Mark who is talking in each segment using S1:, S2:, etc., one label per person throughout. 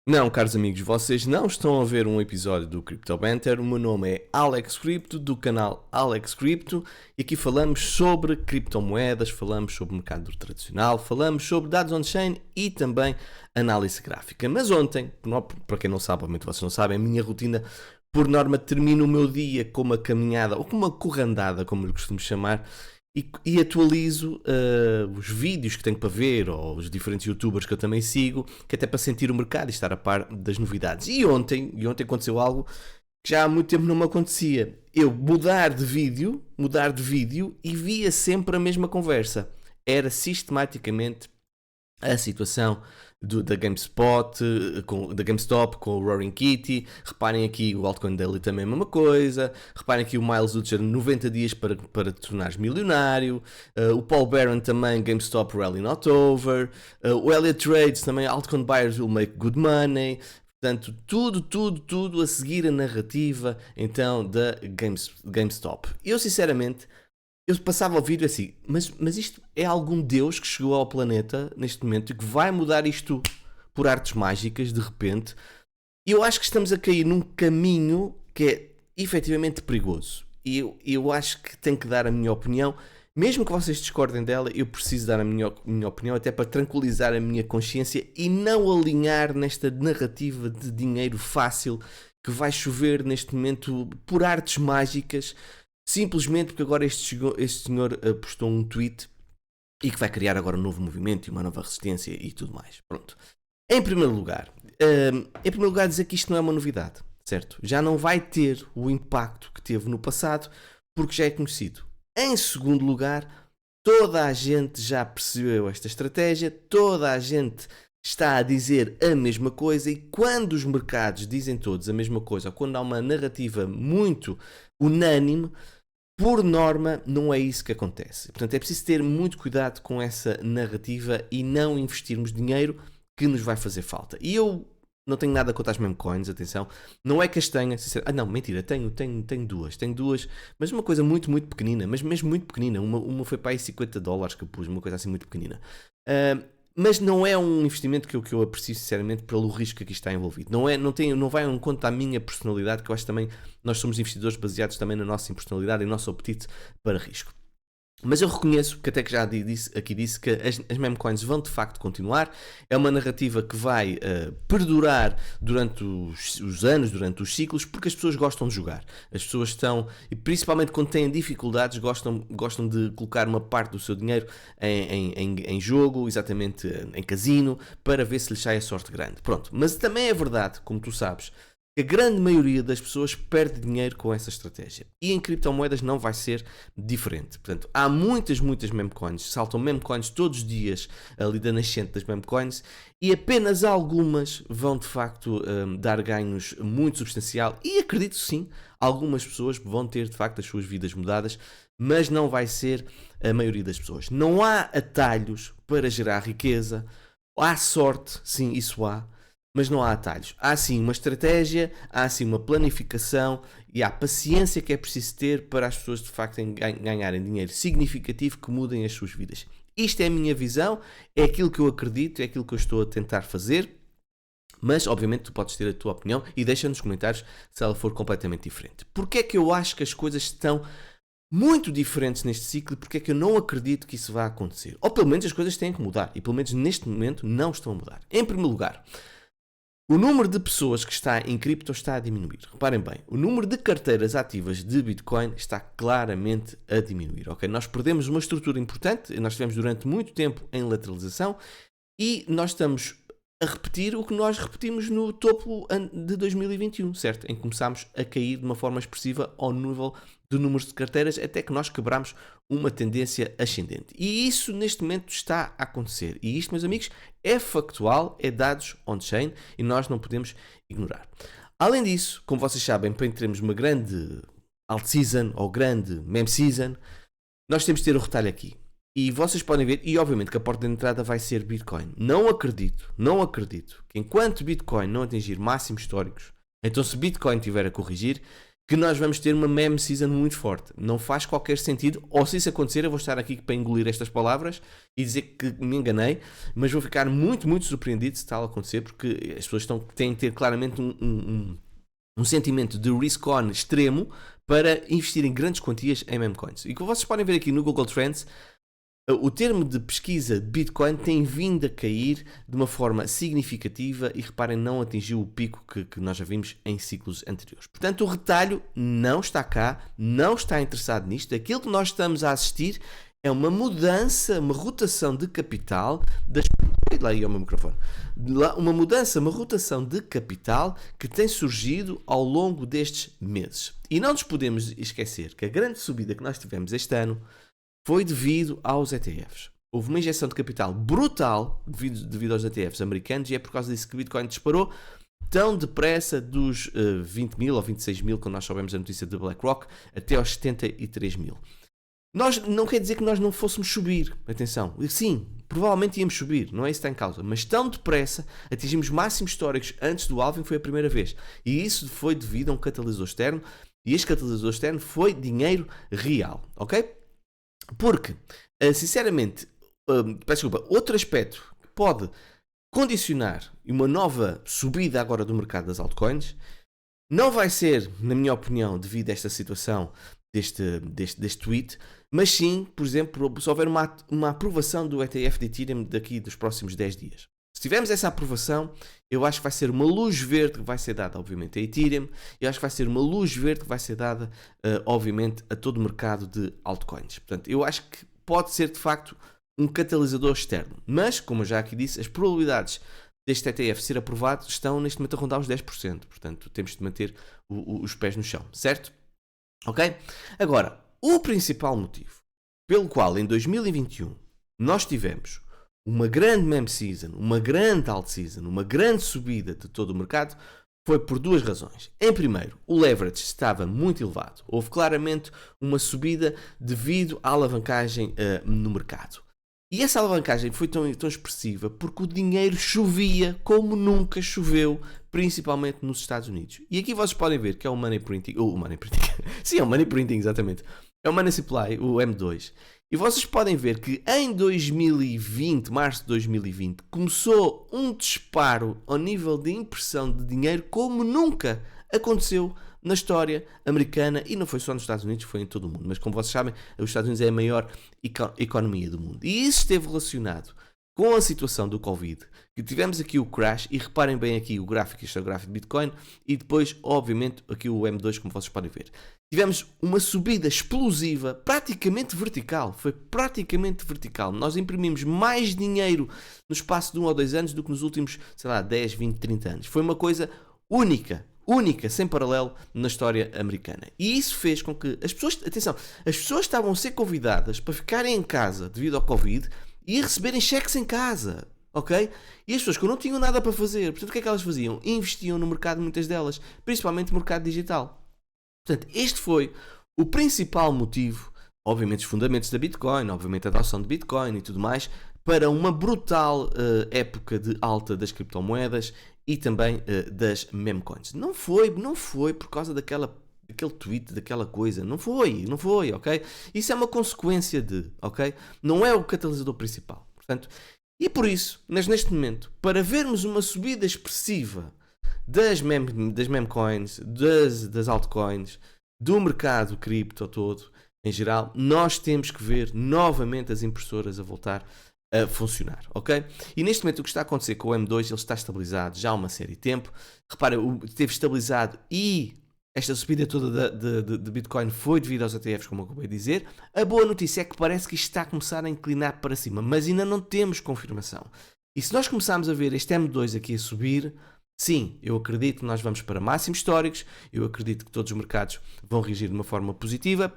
S1: Não, caros amigos, vocês não estão a ver um episódio do Crypto Banter. O meu nome é Alex Crypto, do canal Alex Crypto, e aqui falamos sobre criptomoedas, falamos sobre mercado tradicional, falamos sobre dados on-chain e também análise gráfica. Mas ontem, para quem não sabe, obviamente vocês não sabem, a minha rotina, por norma, termina o meu dia com uma caminhada, ou com uma corrandada, como eu costumo chamar, e atualizo os vídeos que tenho para ver, ou os diferentes youtubers que eu também sigo, que até para sentir o mercado e estar a par das novidades. E ontem aconteceu algo que já há muito tempo não me acontecia. Eu mudar de vídeo e via sempre a mesma conversa. Era sistematicamente a situação da GameSpot, da GameStop com o Roaring Kitty. Reparem aqui o Altcoin Daily também é a mesma coisa. Reparem aqui o Miles Utcher 90 dias para te tornares milionário. O Paul Barron também, GameStop Rally Not Over. O Elliott Trades também, Altcoin Buyers Will Make Good Money. Portanto, tudo a seguir a narrativa então da GameStop. Eu sinceramente, eu passava o vídeo assim, mas isto é algum Deus que chegou ao planeta neste momento e que vai mudar isto por artes mágicas de repente. E eu acho que estamos a cair num caminho que é efetivamente perigoso. E eu acho que tenho que dar a minha opinião. Mesmo que vocês discordem dela, eu preciso dar a minha opinião até para tranquilizar a minha consciência e não alinhar nesta narrativa de dinheiro fácil que vai chover neste momento por artes mágicas. Simplesmente porque agora este senhor postou um tweet e que vai criar agora um novo movimento e uma nova resistência e tudo mais. Pronto. Em primeiro lugar, dizer que isto não é uma novidade, certo? Já não vai ter o impacto que teve no passado porque já é conhecido. Em segundo lugar, toda a gente já percebeu esta estratégia, toda a gente está a dizer a mesma coisa, e quando os mercados dizem todos a mesma coisa, ou quando há uma narrativa muito unânime, por norma não é isso que acontece. Portanto, é preciso ter muito cuidado com essa narrativa e não investirmos dinheiro que nos vai fazer falta. E eu não tenho nada contra as meme coins, atenção, não é castanha, não, mentira, tenho duas, mas uma coisa muito pequenina, mas mesmo muito pequenina, uma foi para aí $50 que eu pus, uma coisa assim muito pequenina. Mas não é um investimento que eu aprecio sinceramente pelo risco que aqui está envolvido. Não vai em conta a minha personalidade, que eu acho que também nós somos investidores baseados também na nossa personalidade e no nosso apetite para risco. Mas eu reconheço, que até que já disse que as meme coins vão de facto continuar. É uma narrativa que vai perdurar durante os anos, durante os ciclos, porque as pessoas gostam de jogar. As pessoas estão, e principalmente quando têm dificuldades, gostam de colocar uma parte do seu dinheiro em jogo, exatamente em casino, para ver se lhes sai a sorte grande. Pronto, mas também é verdade, como tu sabes, a grande maioria das pessoas perde dinheiro com essa estratégia. E em criptomoedas não vai ser diferente. Portanto, há muitas meme coins. Saltam meme coins todos os dias ali da nascente das meme coins. E apenas algumas vão de facto dar ganhos muito substancial. E acredito sim, algumas pessoas vão ter de facto as suas vidas mudadas. Mas não vai ser a maioria das pessoas. Não há atalhos para gerar riqueza. Há sorte, sim, isso há. Mas não há atalhos. Há sim uma estratégia, há sim uma planificação e há paciência que é preciso ter para as pessoas de facto ganharem dinheiro significativo que mudem as suas vidas. Isto é a minha visão, é aquilo que eu acredito, é aquilo que eu estou a tentar fazer, mas obviamente tu podes ter a tua opinião e deixa nos comentários se ela for completamente diferente. Porque é que eu acho que as coisas estão muito diferentes neste ciclo e porque é que eu não acredito que isso vá acontecer? Ou pelo menos as coisas têm que mudar e pelo menos neste momento não estão a mudar. Em primeiro lugar, o número de pessoas que está em cripto está a diminuir. Reparem bem, o número de carteiras ativas de Bitcoin está claramente a diminuir. Okay? Nós perdemos uma estrutura importante, nós estivemos durante muito tempo em lateralização e nós estamos a repetir o que nós repetimos no topo de 2021, certo? Em que começámos a cair de uma forma expressiva ao nível de números de carteiras até que nós quebramos uma tendência ascendente. E isso neste momento está a acontecer. E isto, meus amigos, é factual, é dados on-chain e nós não podemos ignorar. Além disso, como vocês sabem, para termos uma grande alt season ou grande meme season, nós temos de ter o retalho aqui. E vocês podem ver, e obviamente que a porta de entrada vai ser Bitcoin. Não acredito que enquanto Bitcoin não atingir máximos históricos, então se Bitcoin estiver a corrigir, que nós vamos ter uma meme season muito forte. Não faz qualquer sentido, ou se isso acontecer, eu vou estar aqui para engolir estas palavras e dizer que me enganei, mas vou ficar muito, muito surpreendido se tal acontecer, porque as pessoas têm que ter claramente um sentimento de risk-on extremo para investir em grandes quantias em meme coins. E como vocês podem ver aqui no Google Trends, o termo de pesquisa de Bitcoin tem vindo a cair de uma forma significativa e reparem, não atingiu o pico que nós já vimos em ciclos anteriores. Portanto, o retalho não está cá, não está interessado nisto. Aquilo que nós estamos a assistir é uma mudança, uma rotação de capital das... Lá aí ao meu microfone. Uma mudança, uma rotação de capital que tem surgido ao longo destes meses. E não nos podemos esquecer que a grande subida que nós tivemos este ano foi devido aos ETFs. Houve uma injeção de capital brutal devido aos ETFs americanos e é por causa disso que o Bitcoin disparou tão depressa dos 20 mil ou 26 mil, quando nós soubemos a notícia de BlackRock, até aos 73 mil. Não quer dizer que nós não fôssemos subir, atenção, sim, provavelmente íamos subir, não é isso que está em causa, mas tão depressa atingimos máximos históricos antes do halving, foi a primeira vez. E isso foi devido a um catalisador externo, e este catalisador externo foi dinheiro real, ok? Porque, sinceramente, peço desculpa, outro aspecto que pode condicionar uma nova subida agora do mercado das altcoins não vai ser, na minha opinião, devido a esta situação deste tweet, mas sim, por exemplo, se houver uma aprovação do ETF de Ethereum daqui dos próximos 10 dias. Se tivermos essa aprovação, eu acho que vai ser uma luz verde que vai ser dada, obviamente, a Ethereum. Eu acho que vai ser uma luz verde que vai ser dada, obviamente, a todo o mercado de altcoins. Portanto, eu acho que pode ser, de facto, um catalisador externo. Mas, como eu já aqui disse, as probabilidades deste ETF ser aprovado estão, neste momento, a rondar os 10%. Portanto, temos de manter os pés no chão, certo? Ok? Agora, o principal motivo pelo qual, em 2021, nós tivemos uma grande meme season, uma grande alt season, uma grande subida de todo o mercado, foi por duas razões. Em primeiro, o leverage estava muito elevado. Houve claramente uma subida devido à alavancagem no mercado. E essa alavancagem foi tão expressiva porque o dinheiro chovia como nunca choveu, principalmente nos Estados Unidos. E aqui vocês podem ver que é o money printing. Sim, é o money printing, exatamente. É o money supply, o M2. E vocês podem ver que em 2020, março de 2020, começou um disparo ao nível de impressão de dinheiro como nunca aconteceu na história americana, e não foi só nos Estados Unidos, foi em todo o mundo. Mas como vocês sabem, os Estados Unidos é a maior economia do mundo. E isso esteve relacionado com a situação do Covid, que tivemos aqui o crash, e reparem bem aqui o gráfico, este é o gráfico de Bitcoin, e depois, obviamente, aqui o M2, como vocês podem ver. Tivemos uma subida explosiva, praticamente vertical, foi praticamente vertical. Nós imprimimos mais dinheiro no espaço de 1 ou 2 anos do que nos últimos, 10, 20, 30 anos. Foi uma coisa única, sem paralelo na história americana. E isso fez com que as pessoas, atenção, as pessoas estavam a ser convidadas para ficarem em casa devido ao Covid e a receberem cheques em casa, ok? E as pessoas que não tinham nada para fazer, portanto, o que é que elas faziam? Investiam no mercado, muitas delas, principalmente no mercado digital. Portanto, este foi o principal motivo, obviamente os fundamentos da Bitcoin, obviamente a adoção de Bitcoin e tudo mais, para uma brutal época de alta das criptomoedas e também das meme coins. Não foi por causa daquele tweet, daquela coisa. Não foi, ok? Isso é uma consequência de, ok? Não é o catalisador principal. Portanto, e por isso, neste momento, para vermos uma subida expressiva das meme coins, das altcoins, do mercado cripto todo, em geral, nós temos que ver novamente as impressoras a voltar a funcionar, ok? E neste momento o que está a acontecer com o M2, ele está estabilizado já há uma série de tempo. Reparem, esteve estabilizado e esta subida toda de Bitcoin foi devido aos ETFs, como eu acabei de dizer. A boa notícia é que parece que isto está a começar a inclinar para cima, mas ainda não temos confirmação. E se nós começarmos a ver este M2 aqui a subir, sim, eu acredito que nós vamos para máximos históricos, eu acredito que todos os mercados vão reagir de uma forma positiva,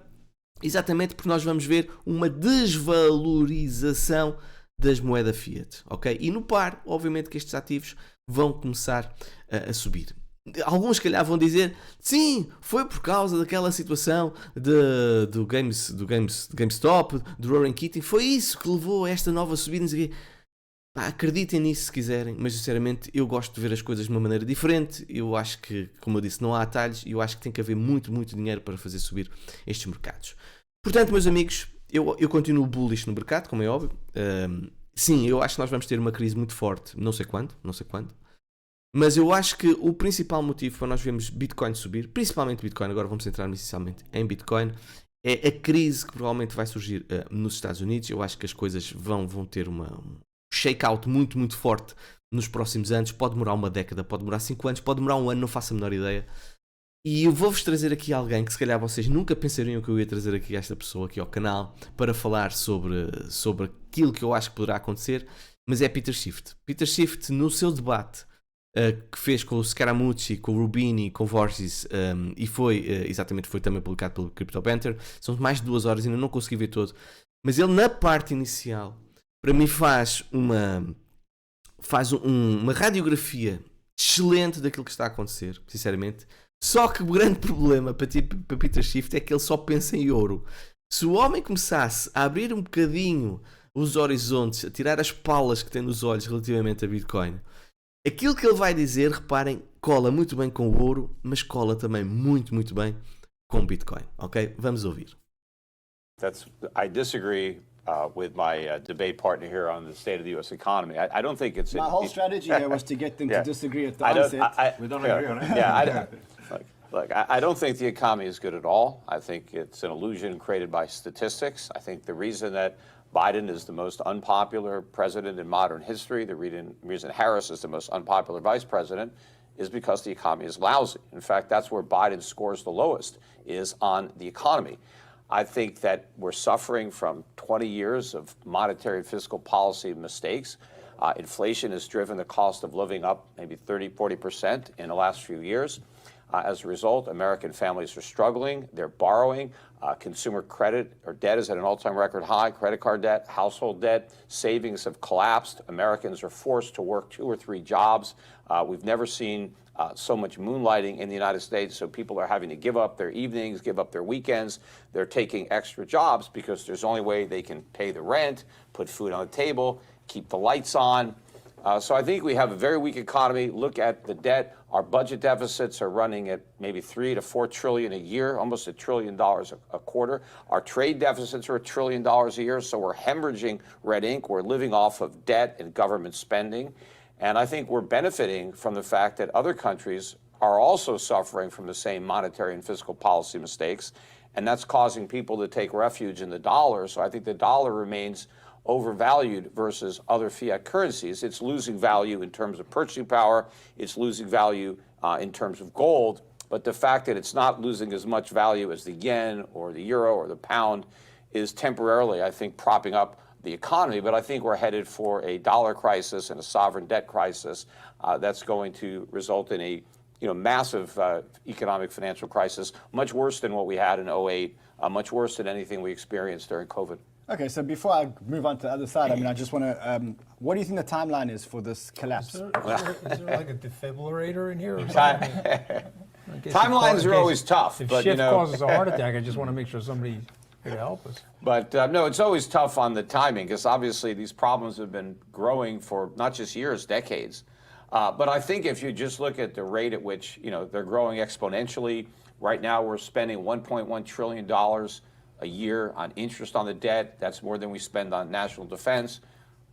S1: exatamente porque nós vamos ver uma desvalorização das moedas fiat, ok? E no par, obviamente que estes ativos vão começar a subir. Alguns, se calhar, vão dizer, sim, foi por causa daquela situação do GameStop, do Roaring Kitty, foi isso que levou a esta nova subida. acreditem nisso se quiserem, mas sinceramente eu gosto de ver as coisas de uma maneira diferente. Eu acho que, como eu disse, não há atalhos e eu acho que tem que haver muito, muito dinheiro para fazer subir estes mercados. Portanto, meus amigos, eu continuo bullish no mercado, como é óbvio. Sim, eu acho que nós vamos ter uma crise muito forte, não sei quando, mas eu acho que o principal motivo para nós vermos Bitcoin subir, principalmente Bitcoin, agora vamos entrar essencialmente em Bitcoin, é a crise que provavelmente vai surgir nos Estados Unidos. Eu acho que as coisas vão ter um shake-out muito, muito forte nos próximos anos. Pode demorar uma década, pode demorar 5 anos, pode demorar um ano, não faço a menor ideia. E eu vou-vos trazer aqui alguém que se calhar vocês nunca pensariam que eu ia trazer aqui esta pessoa aqui ao canal para falar sobre aquilo que eu acho que poderá acontecer, mas é Peter Schiff. Peter Schiff, no seu debate que fez com o Scaramucci, com o Rubini, com o Vorsis, e foi também publicado pelo Crypto Banter, são mais de 2 horas, ainda não consegui ver todo, mas ele na parte inicial, para mim faz uma radiografia excelente daquilo que está a acontecer, sinceramente. Só que o grande problema para Peter Schiff é que ele só pensa em ouro. Se o homem começasse a abrir um bocadinho os horizontes, a tirar as palas que tem nos olhos relativamente a Bitcoin, aquilo que ele vai dizer, reparem, cola muito bem com o ouro, mas cola também muito, muito bem com Bitcoin. Ok? Vamos ouvir.
S2: I disagree with my debate partner here on the state of the U.S. economy. I don't think it's...
S3: My whole strategy here was to get them to disagree at the onset.
S4: We don't agree on it.
S2: Yeah, Look, I don't think the economy is good at all. I think it's an illusion created by statistics. I think the reason that Biden is the most unpopular president in modern history, the reason Harris is the most unpopular vice president, is because the economy is lousy. In fact, that's where Biden scores the lowest, is on the economy. I think that we're suffering from 20 years of monetary and fiscal policy mistakes. Inflation has driven the cost of living up maybe 30, 40% in the last few years. As a result, American families are struggling. They're borrowing. Consumer credit or debt is at an all-time record high. Credit card debt, household debt, savings have collapsed. Americans are forced to work 2 or 3 jobs. We've never seen so much moonlighting in the United States, so people are having to give up their evenings, give up their weekends. They're taking extra jobs because there's the only way they can pay the rent, put food on the table, keep the lights on. So I think we have a very weak economy. Look at the debt. Our budget deficits are running at maybe $3 to $4 trillion a year, almost $1 trillion a quarter. Our trade deficits are $1 trillion a year, so we're hemorrhaging red ink. We're living off of debt and government spending. And I think we're benefiting from the fact that other countries are also suffering from the same monetary and fiscal policy mistakes, and that's causing people to take refuge in the dollar. So I think the dollar remains overvalued versus other fiat currencies. It's losing value in terms of purchasing power. It's losing value in terms of gold. But the fact that it's not losing as much value as the yen or the euro or the pound is temporarily, I think, propping up the economy. But I think we're headed for a dollar crisis and a sovereign debt crisis that's going to result in a massive economic financial crisis, much worse than what we had in 2008, much worse than anything we experienced during COVID.
S3: Okay, so before I move on to the other side, I just want to, what do you think the timeline is for this collapse?
S4: Is there like a defibrillator in here or something?
S2: Timelines are always tough.
S4: If Schiff causes a heart attack, I just want to make sure somebody's here to help us.
S2: But no, it's always tough on the timing because obviously these problems have been growing for not just years, decades. But I think if you just look at the rate at which they're growing exponentially, right now we're spending $1.1 trillion a year on interest on the debt. That's more than we spend on national defense.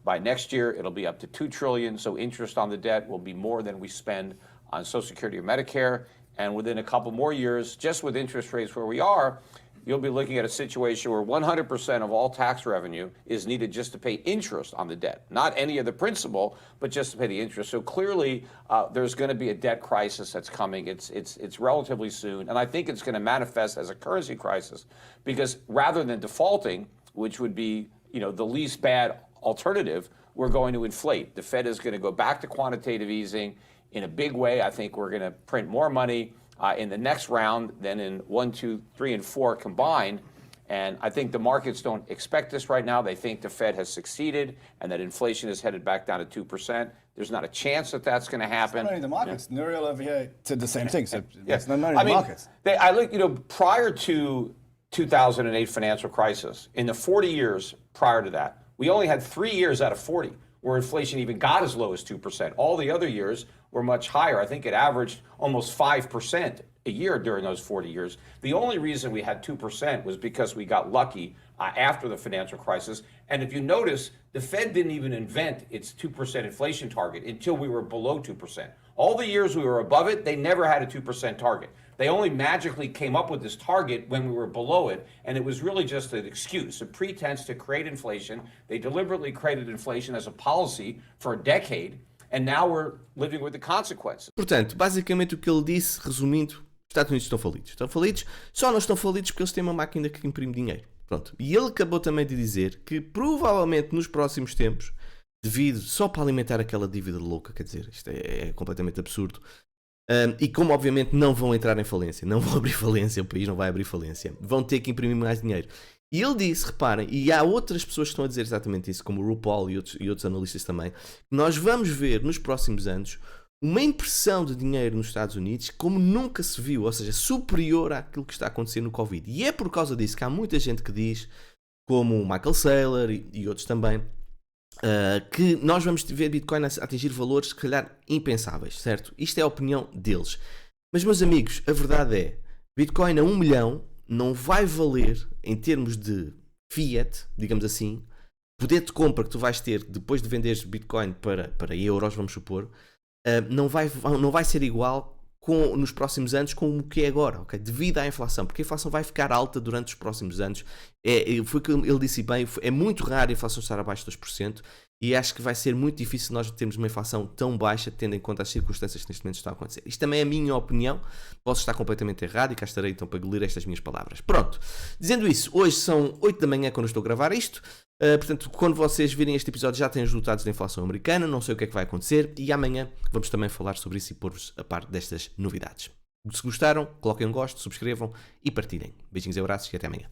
S2: By next year, it'll be up to $2 trillion. So interest on the debt will be more than we spend on Social Security or Medicare. And within a couple more years, just with interest rates where we are, you'll be looking at a situation where 100% of all tax revenue is needed just to pay interest on the debt, not any of the principal, but just to pay the interest. So clearly, there's going to be a debt crisis that's coming. It's relatively soon, and I think it's going to manifest as a currency crisis, because rather than defaulting, which would be the least bad alternative, we're going to inflate. The Fed is going to go back to quantitative easing in a big way. I think we're going to print more money in the next round than in 1, 2, 3, and 4 combined. And I think the markets don't expect this right now. They think the Fed has succeeded and that inflation is headed back down to 2%. There's not a chance that that's going to happen.
S3: It's not only the markets. Yeah. Nouriel over here said the same thing. So it's not only the markets.
S2: Prior to 2008 financial crisis, in the 40 years prior to that, we only had 3 years out of 40 where inflation even got as low as 2%. All the other years were much higher. I think it averaged almost 5% a year during those 40 years. The only reason we had 2% was because we got lucky after the financial crisis. And if you notice, the Fed didn't even invent its 2% inflation target until we were below 2%. All the years we were above it, they never had a 2% target. They only magically came up with this target when we were below it, and it was really just an excuse, a pretense to create inflation. They deliberately created inflation as a policy for a decade, and now we're living with the consequences.
S1: Portanto, basicamente o que ele disse, resumindo, os Estados Unidos estão falidos. Estão falidos, só não estão falidos porque eles têm uma máquina que imprime dinheiro. Pronto. E ele acabou também de dizer que provavelmente nos próximos tempos, devido só para alimentar aquela dívida louca, quer dizer, isto é completamente absurdo, e como obviamente não vão entrar em falência, não vão abrir falência, o país não vai abrir falência, vão ter que imprimir mais dinheiro. E ele disse, reparem, e há outras pessoas que estão a dizer exatamente isso, como o RuPaul e outros analistas também, que nós vamos ver nos próximos anos uma impressão de dinheiro nos Estados Unidos como nunca se viu, ou seja, superior àquilo que está a acontecer no Covid. E é por causa disso que há muita gente que diz, como o Michael Saylor e outros também, que nós vamos ver Bitcoin a atingir valores se calhar impensáveis, certo? Isto é a opinião deles. Mas, meus amigos, a verdade é, Bitcoin a 1 milhão não vai valer, em termos de fiat, digamos assim, poder de compra que tu vais ter depois de venderes Bitcoin para euros, vamos supor, não vai ser igual nos próximos anos com o que é agora, okay? Devido à inflação, porque a inflação vai ficar alta durante os próximos anos. Foi o que ele disse bem, é muito raro a inflação estar abaixo de 2%, e acho que vai ser muito difícil nós termos uma inflação tão baixa, tendo em conta as circunstâncias que neste momento estão a acontecer. Isto também é a minha opinião, posso estar completamente errado, e cá estarei então para ler estas minhas palavras. Pronto, dizendo isso, hoje são 8 da manhã quando eu estou a gravar isto. Portanto, quando vocês virem este episódio já têm os resultados da inflação americana, não sei o que é que vai acontecer, e amanhã vamos também falar sobre isso e pôr-vos a par destas novidades. Se gostaram, coloquem um gosto, subscrevam e partilhem. Beijinhos e abraços e até amanhã.